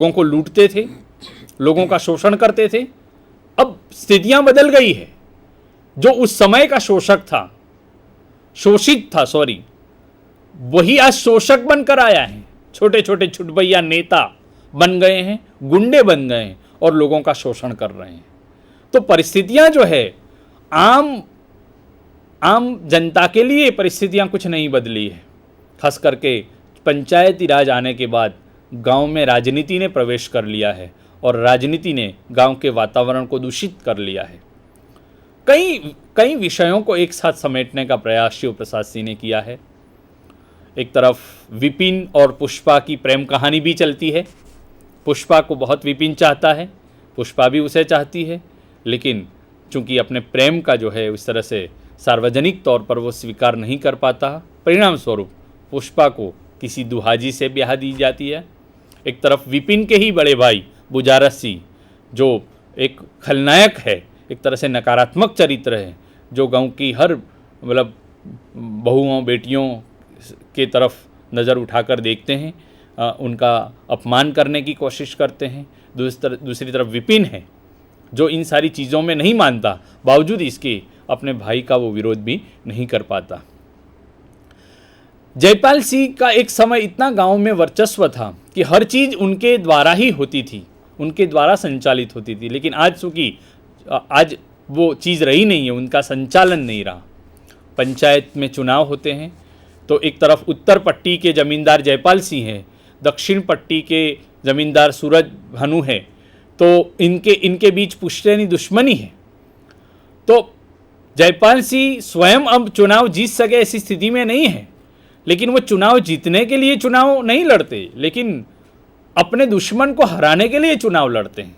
लोगों को लूटते थे, लोगों का शोषण करते थे। अब स्थितियां बदल गई है। जो उस समय का शोषक था, शोषित था सॉरी, वही आज शोषक बनकर आया है। छोटे छोटे छुटभैया नेता बन गए हैं, गुंडे बन गए हैं और लोगों का शोषण कर रहे हैं। तो परिस्थितियां जो है आम जनता के लिए परिस्थितियां कुछ नहीं बदली है। खास करके पंचायती राज आने के बाद गांव में राजनीति ने प्रवेश कर लिया है और राजनीति ने गांव के वातावरण को दूषित कर लिया है। कई विषयों को एक साथ समेटने का प्रयास शिव प्रसाद सिंह ने किया है। एक तरफ विपिन और पुष्पा की प्रेम कहानी भी चलती है। पुष्पा को बहुत विपिन चाहता है, पुष्पा भी उसे चाहती है, लेकिन चूंकि अपने प्रेम का जो है उस तरह से सार्वजनिक तौर पर वो स्वीकार नहीं कर पाता, परिणाम स्वरूप पुष्पा को किसी दुहाजी से ब्याह दी जाती है। एक तरफ विपिन के ही बड़े भाई बुजारत सिंह, जो एक खलनायक है, एक तरह से नकारात्मक चरित्र है, जो गांव की हर मतलब बहुओं बेटियों के तरफ नज़र उठाकर देखते हैं, उनका अपमान करने की कोशिश करते हैं। दूसरी तरफ विपिन है, जो इन सारी चीज़ों में नहीं मानता, बावजूद इसके अपने भाई का वो विरोध भी नहीं कर पाता। जयपाल सिंह का एक समय इतना गांव में वर्चस्व था कि हर चीज़ उनके द्वारा ही होती थी, उनके द्वारा संचालित होती थी। लेकिन आज चूँकि आज वो चीज़ रही नहीं है, उनका संचालन नहीं रहा। पंचायत में चुनाव होते हैं तो एक तरफ उत्तर पट्टी के ज़मींदार जयपाल सिंह हैं, दक्षिण पट्टी के ज़मींदार सूरज भानु है, तो इनके बीच पुश्तैनी दुश्मनी है। तो जयपाल सिंह स्वयं अब चुनाव जीत सके ऐसी स्थिति में नहीं है, लेकिन वो चुनाव जीतने के लिए चुनाव नहीं लड़ते, लेकिन अपने दुश्मन को हराने के लिए चुनाव लड़ते हैं।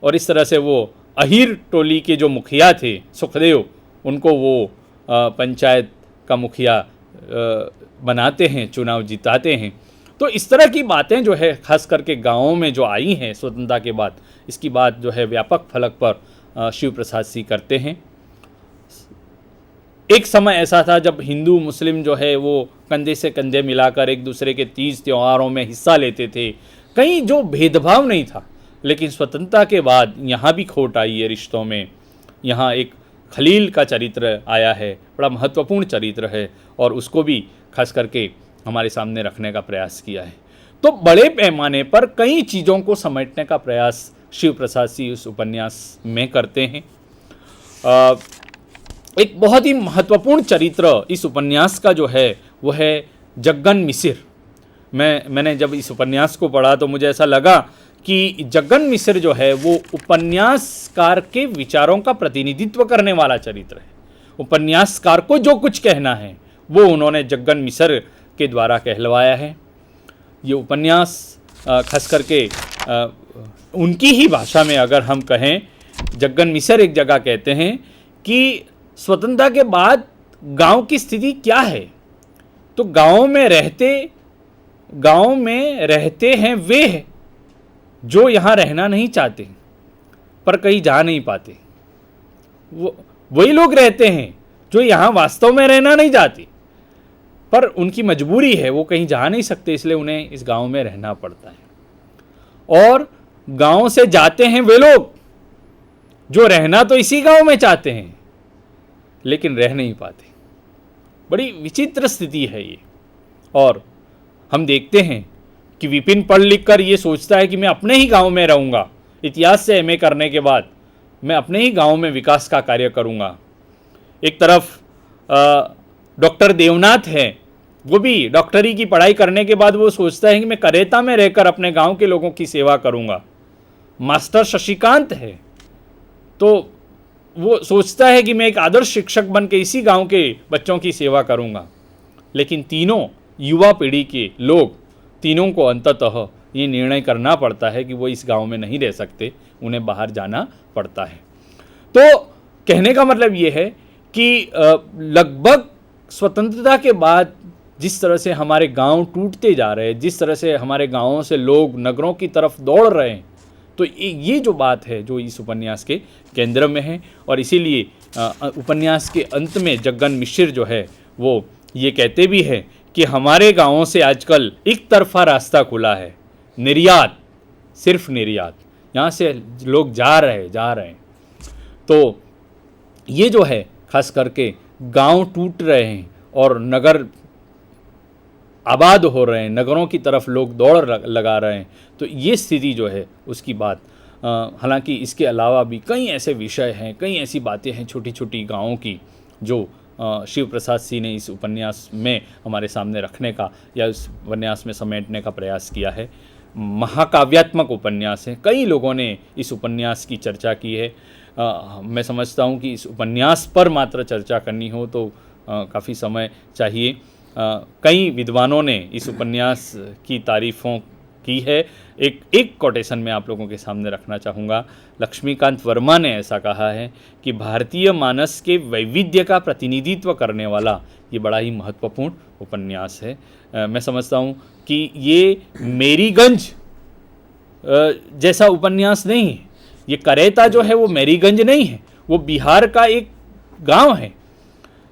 और इस तरह से वो अहीर टोली के जो मुखिया थे सुखदेव, उनको वो पंचायत का मुखिया बनाते हैं, चुनाव जिताते हैं। तो इस तरह की बातें जो है खास करके गाँवों में जो आई हैं स्वतंत्रता के बाद, इसकी बात जो है व्यापक फलक पर शिव प्रसाद सिंह करते हैं। एक समय ऐसा था जब हिंदू मुस्लिम जो है वो कंधे से कंधे मिलाकर एक दूसरे के तीज त्योहारों में हिस्सा लेते थे, कहीं जो भेदभाव नहीं था। लेकिन स्वतंत्रता के बाद यहाँ भी खोट आई है रिश्तों में। यहाँ एक खलील का चरित्र आया है, बड़ा महत्वपूर्ण चरित्र है, और उसको भी खास करके हमारे सामने रखने का प्रयास किया है। तो बड़े पैमाने पर कई चीज़ों को समेटने का प्रयास शिव प्रसाद सिंह उस उपन्यास में करते हैं। एक बहुत ही महत्वपूर्ण चरित्र इस उपन्यास का जो है वो है जग्गन मिसिर। मैंने जब इस उपन्यास को पढ़ा तो मुझे ऐसा लगा कि जग्गन मिसिर जो है वो उपन्यासकार के विचारों का प्रतिनिधित्व करने वाला चरित्र है। उपन्यासकार को जो कुछ कहना है वो उन्होंने जग्गन मिसिर के द्वारा कहलवाया है। ये उपन्यास खास करके उनकी ही भाषा में अगर हम कहें, जग्गन मिसिर एक जगह कहते हैं कि स्वतंत्रता के बाद गांव की स्थिति क्या है। तो गांव में रहते हैं वे जो यहाँ रहना नहीं चाहते पर कहीं जा नहीं पाते। वही लोग रहते हैं जो यहाँ वास्तव में रहना नहीं चाहते, पर उनकी मजबूरी है, वो कहीं जा नहीं सकते, इसलिए उन्हें इस गांव में रहना पड़ता है। और गांव से जाते हैं वे लोग जो रहना तो इसी गांव में चाहते हैं लेकिन रह नहीं पाते। बड़ी विचित्र स्थिति है ये। और हम देखते हैं कि विपिन पढ़ लिख कर ये सोचता है कि मैं अपने ही गांव में रहूँगा, इतिहास से एमए करने के बाद मैं अपने ही गांव में विकास का कार्य करूँगा। एक तरफ डॉक्टर देवनाथ है, वो भी डॉक्टरी की पढ़ाई करने के बाद वो सोचता है कि मैं करेता में रहकर अपने गांव के लोगों की सेवा करूँगा। मास्टर शशिकांत है, तो वो सोचता है कि मैं एक आदर्श शिक्षक बन के इसी गांव के बच्चों की सेवा करूंगा। लेकिन तीनों युवा पीढ़ी के लोग, तीनों को अंततः ये निर्णय करना पड़ता है कि वो इस गांव में नहीं रह सकते, उन्हें बाहर जाना पड़ता है। तो कहने का मतलब ये है कि लगभग स्वतंत्रता के बाद जिस तरह से हमारे गांव टूटते जा रहे हैं, जिस तरह से हमारे गांवों से लोग नगरों की तरफ दौड़ रहे हैं, तो ये जो बात है जो इस उपन्यास के केंद्र में है। और इसीलिए उपन्यास के अंत में जग्गन मिसिर जो है वो ये कहते भी हैं कि हमारे गांवों से आजकल एक तरफा रास्ता खुला है, निर्यात, सिर्फ निर्यात, यहाँ से लोग जा रहे हैं। तो ये जो है खास करके गांव टूट रहे हैं और नगर आबाद हो रहे हैं, नगरों की तरफ लोग दौड़ लगा रहे हैं, तो ये स्थिति जो है उसकी बात। हालांकि इसके अलावा भी कई ऐसे विषय हैं, कई ऐसी बातें हैं छोटी छोटी गाँवों की जो शिव प्रसाद सिंह ने इस उपन्यास में हमारे सामने रखने का या इस उपन्यास में समेटने का प्रयास किया है। महाकाव्यात्मक उपन्यास है, कई लोगों ने इस उपन्यास की चर्चा की है। मैं समझता हूँ कि इस उपन्यास पर मात्र चर्चा करनी हो तो काफ़ी समय चाहिए। कई विद्वानों ने इस उपन्यास की तारीफ़ों की है। एक कोटेशन मैं आप लोगों के सामने रखना चाहूँगा। लक्ष्मीकांत वर्मा ने ऐसा कहा है कि भारतीय मानस के वैविध्य का प्रतिनिधित्व करने वाला ये बड़ा ही महत्वपूर्ण उपन्यास है। मैं समझता हूँ कि ये मेरीगंज जैसा उपन्यास नहीं है। ये करेता जो है वो मेरीगंज नहीं है, वो बिहार का एक गांव है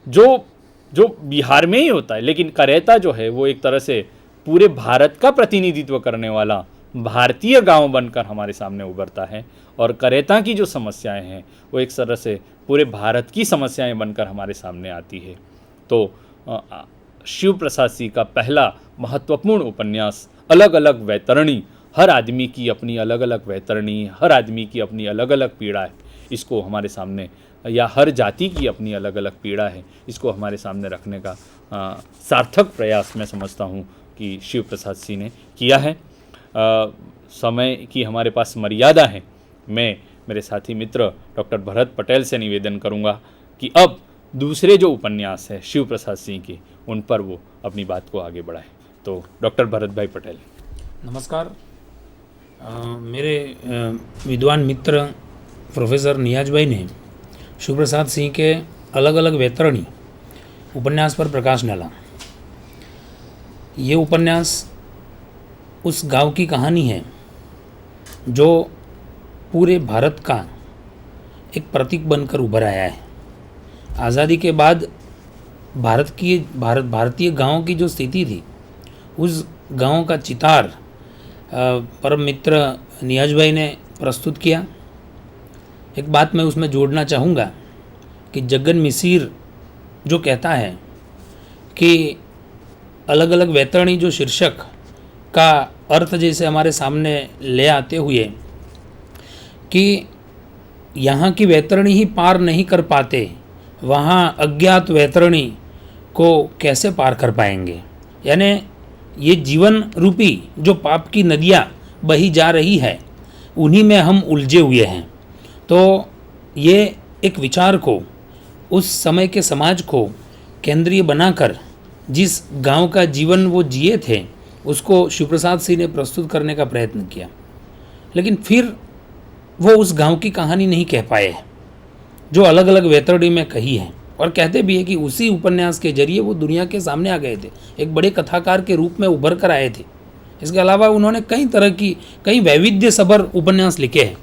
जो बिहार में ही होता है, लेकिन करेता जो है वो एक तरह से पूरे भारत का प्रतिनिधित्व करने वाला भारतीय गांव बनकर हमारे सामने उभरता है। और करेता की जो समस्याएं हैं वो एक तरह से पूरे भारत की समस्याएं बनकर हमारे सामने आती है। तो शिव प्रसाद सिंह का पहला महत्वपूर्ण उपन्यास अलग अलग वैतरणी, हर आदमी की अपनी अलग अलग वैतरणी, हर आदमी की अपनी अलग अलग पीड़ा है, इसको हमारे सामने, या हर जाति की अपनी अलग अलग पीड़ा है, इसको हमारे सामने रखने का सार्थक प्रयास मैं समझता हूँ कि शिव प्रसाद सिंह ने किया है। समय की हमारे पास मर्यादा है। मैं मेरे साथी मित्र डॉक्टर भरत पटेल से निवेदन करूँगा कि अब दूसरे जो उपन्यास है शिव प्रसाद सिंह के, उन पर वो अपनी बात को आगे बढ़ाएं। तो डॉक्टर भरत भाई पटेल। नमस्कार। मेरे विद्वान मित्र प्रोफेसर नियाज भाई ने शिव प्रसाद सिंह के अलग अलग वैतरणी उपन्यास पर प्रकाश डाला। ये उपन्यास उस गांव की कहानी है जो पूरे भारत का एक प्रतीक बनकर उभर आया है। आज़ादी के बाद भारतीय गांवों की जो स्थिति थी, उस गांव का चितार परम मित्र नियाज भाई ने प्रस्तुत किया। एक बात मैं उसमें जोड़ना चाहूँगा कि जगन मिसिर जो कहता है कि अलग अलग वैतरणी जो शीर्षक का अर्थ जैसे हमारे सामने ले आते हुए कि यहाँ की वैतरणी ही पार नहीं कर पाते, वहाँ अज्ञात वैतरणी को कैसे पार कर पाएंगे। यानी ये जीवन रूपी जो पाप की नदियाँ बही जा रही है, उन्हीं में हम उलझे हुए हैं। तो ये एक विचार को, उस समय के समाज को केंद्रीय बनाकर जिस गांव का जीवन वो जिए थे, उसको शिव प्रसाद सिंह ने प्रस्तुत करने का प्रयत्न किया। लेकिन फिर वो उस गांव की कहानी नहीं कह पाए जो अलग अलग वैतरणी में कही है। और कहते भी है कि उसी उपन्यास के जरिए वो दुनिया के सामने आ गए थे, एक बड़े कथाकार के रूप में उभर कर आए थे। इसके अलावा उन्होंने कई वैविध्य सभर उपन्यास लिखे हैं।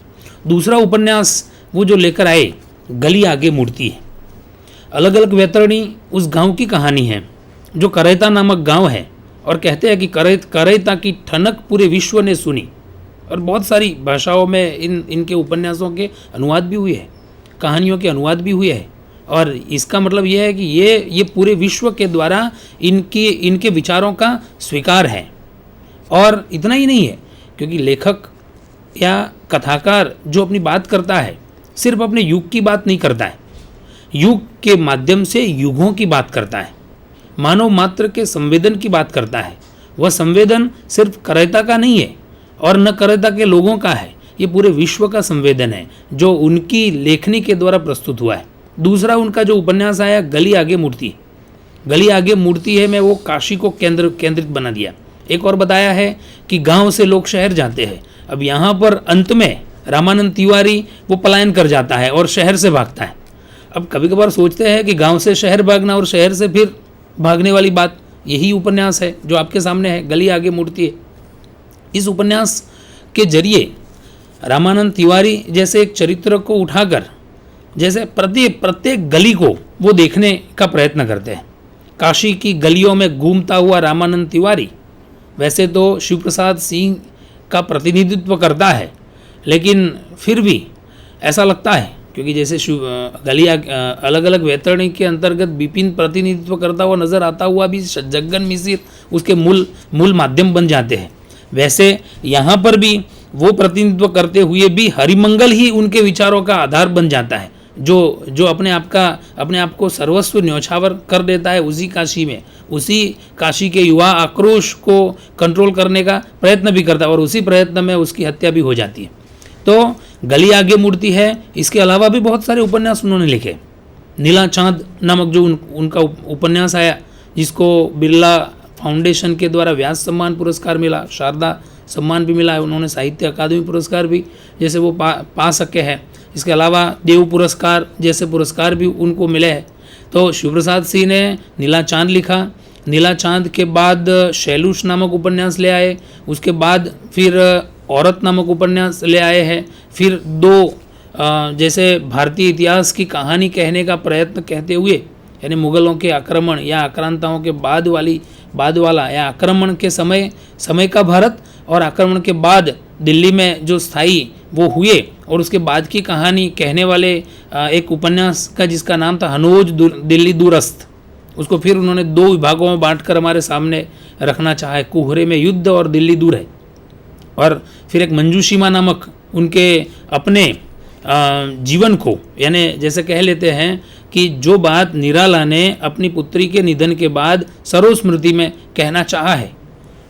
दूसरा उपन्यास वो जो लेकर आए, गली आगे मुड़ती है। अलग अलग वैतरणी उस गांव की कहानी है जो करेता नामक गांव है। और कहते हैं कि करेता की ठनक पूरे विश्व ने सुनी। और बहुत सारी भाषाओं में इनके उपन्यासों के अनुवाद भी हुए हैं, कहानियों के अनुवाद भी हुए हैं। और इसका मतलब यह है कि ये पूरे विश्व के द्वारा इनके विचारों का स्वीकार है। और इतना ही नहीं है, क्योंकि लेखक या कथाकार जो अपनी बात करता है, सिर्फ अपने युग की बात नहीं करता है, युग के माध्यम से युगों की बात करता है, मानव मात्र के संवेदन की बात करता है। वह संवेदन सिर्फ करेता का नहीं है और न करेता के लोगों का है, ये पूरे विश्व का संवेदन है जो उनकी लेखनी के द्वारा प्रस्तुत हुआ है। दूसरा उनका जो उपन्यास आया, गली आगे मूर्ति है, मैं वो काशी को केंद्रित बना दिया। एक और बताया है कि गांव से लोग शहर जाते हैं। अब यहाँ पर अंत में रामानंद तिवारी वो पलायन कर जाता है और शहर से भागता है। अब कभी कभार सोचते हैं कि गांव से शहर भागना और शहर से फिर भागने वाली बात, यही उपन्यास है जो आपके सामने है, गली आगे मुड़ती है। इस उपन्यास के जरिए रामानंद तिवारी जैसे एक चरित्र को उठाकर जैसे प्रत्येक गली को वो देखने का प्रयत्न करते हैं। काशी की गलियों में घूमता हुआ रामानंद तिवारी, वैसे तो शिव प्रसाद सिंह का प्रतिनिधित्व करता है, लेकिन फिर भी ऐसा लगता है, क्योंकि जैसे गलिया अलग अलग वैतरणी के अंतर्गत विपिन प्रतिनिधित्व करता हुआ नजर आता हुआ भी जग्गन मिसिर उसके मूल माध्यम बन जाते हैं, वैसे यहाँ पर भी वो प्रतिनिधित्व करते हुए भी हरिमंगल ही उनके विचारों का आधार बन जाता है, जो अपने आप को सर्वस्व न्यौछावर कर देता है उसी काशी में, उसी काशी के युवा आक्रोश को कंट्रोल करने का प्रयत्न भी करता है और उसी प्रयत्न में उसकी हत्या भी हो जाती है। तो गली आगे मूर्ति है। इसके अलावा भी बहुत सारे उपन्यास उन्होंने लिखे। नीला चांद नामक जो उनका उपन्यास आया, जिसको बिरला फाउंडेशन के द्वारा व्यास सम्मान पुरस्कार मिला, शारदा सम्मान भी मिला है, उन्होंने साहित्य अकादमी पुरस्कार भी जैसे वो पा सके हैं। इसके अलावा देव पुरस्कार जैसे पुरस्कार भी उनको मिले हैं। तो शिव प्रसाद सिंह ने नीला चांद लिखा। नीला चांद के बाद शैलूष नामक उपन्यास ले आए, उसके बाद फिर औरत नामक उपन्यास ले आए हैं, फिर दो जैसे भारतीय इतिहास की कहानी कहने का प्रयत्न कहते हुए, यानी मुगलों के आक्रमण या आक्रांताओं के बाद वाला या आक्रमण के समय का भारत और आक्रमण के बाद दिल्ली में जो स्थायी वो हुए और उसके बाद की कहानी कहने वाले एक उपन्यास का जिसका नाम था हनोज दिल्ली दूरस्थ, उसको फिर उन्होंने दो विभागों में बांटकर हमारे सामने रखना चाहा है, कुहरे में युद्ध और दिल्ली दूर है। और फिर एक मंजूषीमा नामक उनके अपने जीवन को, यानी जैसे कह लेते हैं कि जो बात निराला ने अपनी पुत्री के निधन के बाद सरोस्मृति में कहना चाहा है,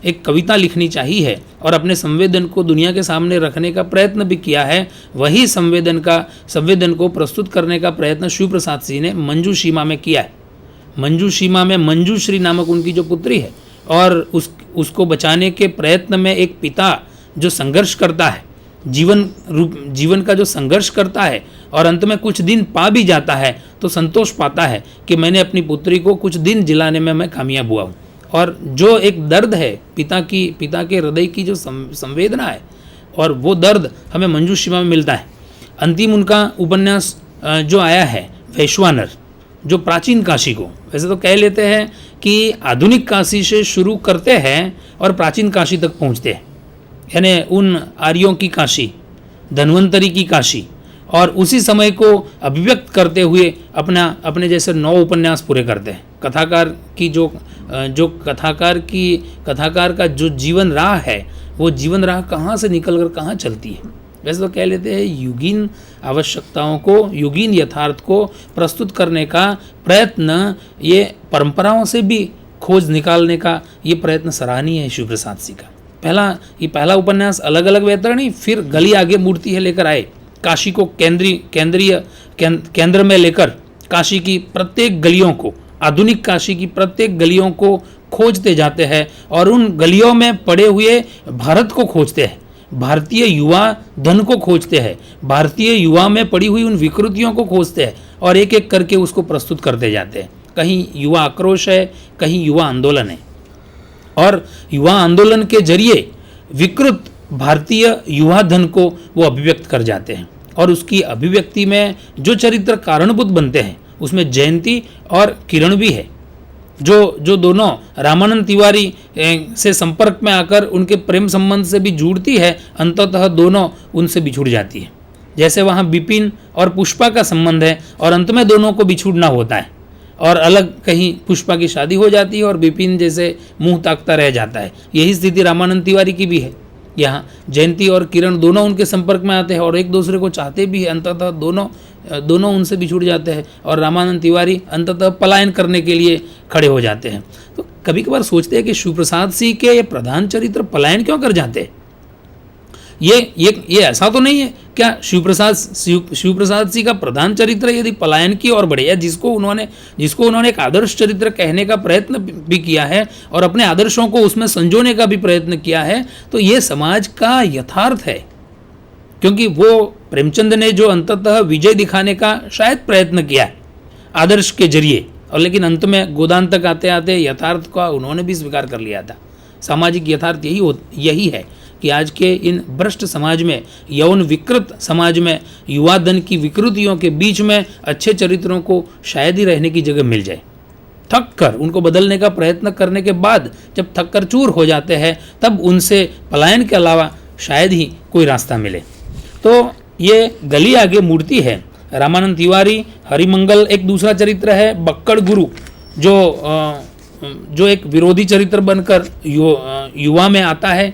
एक कविता लिखनी चाहिए है और अपने संवेदन को दुनिया के सामने रखने का प्रयत्न भी किया है, वही संवेदन को प्रस्तुत करने का प्रयत्न शिव प्रसाद सिंह ने मंजूषीमा में किया है। मंजूषीमा में मंजूश्री नामक उनकी जो पुत्री है और उसको बचाने के प्रयत्न में एक पिता जो संघर्ष करता है, जीवन का जो संघर्ष करता है और अंत में कुछ दिन पा भी जाता है तो संतोष पाता है कि मैंने अपनी पुत्री को कुछ दिन जिलाने में मैं कामयाब हुआ हूँ। और जो एक दर्द है पिता के हृदय की जो संवेदना है, और वो दर्द हमें मंजूषीमा में मिलता है। अंतिम उनका उपन्यास जो आया है वैश्वानर, जो प्राचीन काशी को, वैसे तो कह लेते हैं कि आधुनिक काशी से शुरू करते हैं और प्राचीन काशी तक पहुँचते हैं, यानी उन आर्यों की काशी, धन्वंतरी की काशी, और उसी समय को अभिव्यक्त करते हुए अपने जैसे 9 उपन्यास पूरे करते हैं। कथाकार का जो जीवन राह है, वो जीवन राह कहाँ से निकल कर कहाँ चलती है। वैसे तो कह लेते हैं युगीन आवश्यकताओं को, युगीन यथार्थ को प्रस्तुत करने का प्रयत्न, ये परंपराओं से भी खोज निकालने का ये प्रयत्न सराहनीय है शिव प्रसाद सिंह का। पहला उपन्यास अलग अलग वैतरणी, फिर गली आगे मूर्ति है लेकर आए, काशी को केंद्र में लेकर काशी की प्रत्येक गलियों को, आधुनिक काशी की प्रत्येक गलियों को खोजते जाते हैं और उन गलियों में पड़े हुए भारत को खोजते हैं, भारतीय युवा धन को खोजते हैं, भारतीय युवा में पड़ी हुई उन विकृतियों को खोजते हैं और एक एक करके उसको प्रस्तुत करते जाते हैं। कहीं युवा आक्रोश है, कहीं युवा आंदोलन है, और युवा आंदोलन के जरिए विकृत भारतीय युवा धन को वो अभिव्यक्त कर जाते हैं। और उसकी अभिव्यक्ति में जो चरित्र कारणभूत बनते हैं उसमें जयंती और किरण भी है, जो दोनों रामानंद तिवारी से संपर्क में आकर उनके प्रेम संबंध से भी जुड़ती है, अंततः दोनों उनसे बिछुड़ जाती है। जैसे वहाँ बिपिन और पुष्पा का संबंध है और अंत में दोनों को बिछुड़ना होता है और अलग कहीं पुष्पा की शादी हो जाती है और बिपिन जैसे मुंह ताकता रह जाता है। यही स्थिति रामानंद तिवारी की भी है। यहाँ जयंती और किरण दोनों उनके संपर्क में आते हैं और एक दूसरे को चाहते भी हैं, अंततः दोनों उनसे बिछुड़ जाते हैं और रामानंद तिवारी अंततः पलायन करने के लिए खड़े हो जाते हैं। तो कभी कभार सोचते हैं कि शिव प्रसाद सिंह के ये प्रधान चरित्र पलायन क्यों कर जाते हैं। ये ऐसा तो नहीं है क्या शिव प्रसाद सिंह का प्रधान चरित्र यदि पलायन की ओर बढ़े, या जिसको उन्होंने एक आदर्श चरित्र कहने का प्रयत्न भी किया है और अपने आदर्शों को उसमें संजोने का भी प्रयत्न किया है, तो ये समाज का यथार्थ है। क्योंकि वो प्रेमचंद ने जो अंततः विजय दिखाने का शायद प्रयत्न किया है आदर्श के जरिए, और लेकिन अंत में गोदान तक आते आते यथार्थ का उन्होंने भी स्वीकार कर लिया था। सामाजिक यथार्थ यही है कि आज के इन भ्रष्ट समाज में, यौन विकृत समाज में, युवा धन की विकृतियों के बीच में अच्छे चरित्रों को शायद ही रहने की जगह मिल जाए। थक कर उनको बदलने का प्रयत्न करने के बाद जब थक कर चूर हो जाते हैं, तब उनसे पलायन के अलावा शायद ही कोई रास्ता मिले। तो ये गली आगे मूर्ति है। रामानंद तिवारी, हरिमंगल एक दूसरा चरित्र है, बक्कड़ गुरु जो एक विरोधी चरित्र बनकर युवा में आता है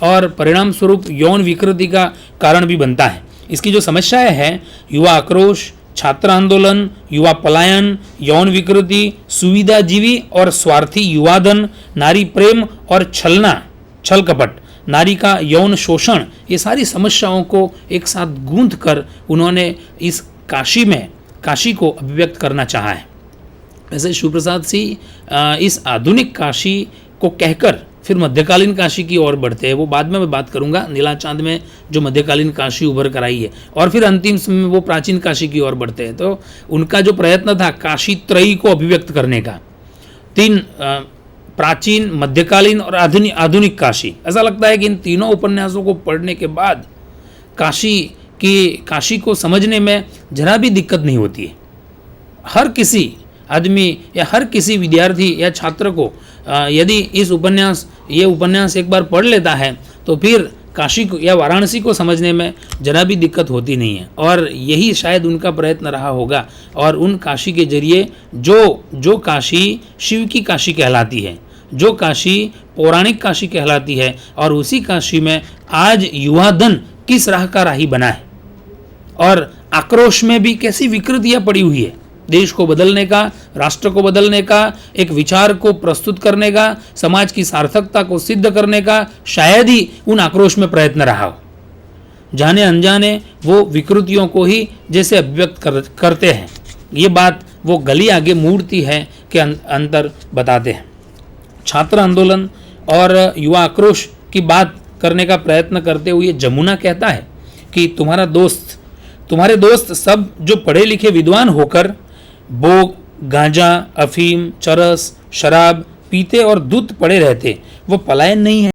और परिणाम स्वरूप यौन विकृति का कारण भी बनता है। इसकी जो समस्याएं हैं, युवा आक्रोश, छात्र आंदोलन, युवा पलायन, यौन विकृति, सुविधाजीवी और स्वार्थी युवाधन, नारी प्रेम और छल कपट, नारी का यौन शोषण, ये सारी समस्याओं को एक साथ गूंथ कर उन्होंने इस काशी को अभिव्यक्त करना चाहा है। वैसे शिवप्रसाद सिंह इस आधुनिक काशी को कहकर फिर मध्यकालीन काशी की ओर बढ़ते हैं। वो बाद में मैं बात करूंगा, नीला चांद में जो मध्यकालीन काशी उभर कर आई है, और फिर अंतिम समय में वो प्राचीन काशी की ओर बढ़ते हैं। तो उनका जो प्रयत्न था काशी त्रयी को अभिव्यक्त करने का, 3 प्राचीन, मध्यकालीन और आधुनिक काशी, ऐसा लगता है कि इन तीनों उपन्यासों को पढ़ने के बाद काशी को समझने में जरा भी दिक्कत नहीं होती है। हर किसी आदमी या हर किसी विद्यार्थी या छात्र को यदि ये उपन्यास एक बार पढ़ लेता है तो फिर काशी को या वाराणसी को समझने में जरा भी दिक्कत होती नहीं है। और यही शायद उनका प्रयत्न रहा होगा। और उन काशी के जरिए जो काशी शिव की काशी कहलाती है, जो काशी पौराणिक काशी कहलाती है, और उसी काशी में आज युवा धन किस राह का राही बना है और आक्रोश में भी कैसी विकृतियां पड़ी हुई है। देश को बदलने का, राष्ट्र को बदलने का, एक विचार को प्रस्तुत करने का, समाज की सार्थकता को सिद्ध करने का शायद ही उन आक्रोश में प्रयत्न रहा हो। जाने अनजाने वो विकृतियों को ही जैसे अभिव्यक्त करते हैं। ये बात वो गली आगे मूर्ति है के अंतर बताते हैं। छात्र आंदोलन और युवा आक्रोश की बात करने का प्रयत्न करते हुए जमुना कहता है कि तुम्हारे दोस्त सब जो पढ़े लिखे विद्वान होकर भोग, गांजा, अफीम, चरस, शराब पीते और दूध पड़े रहते, वो पलायन नहीं है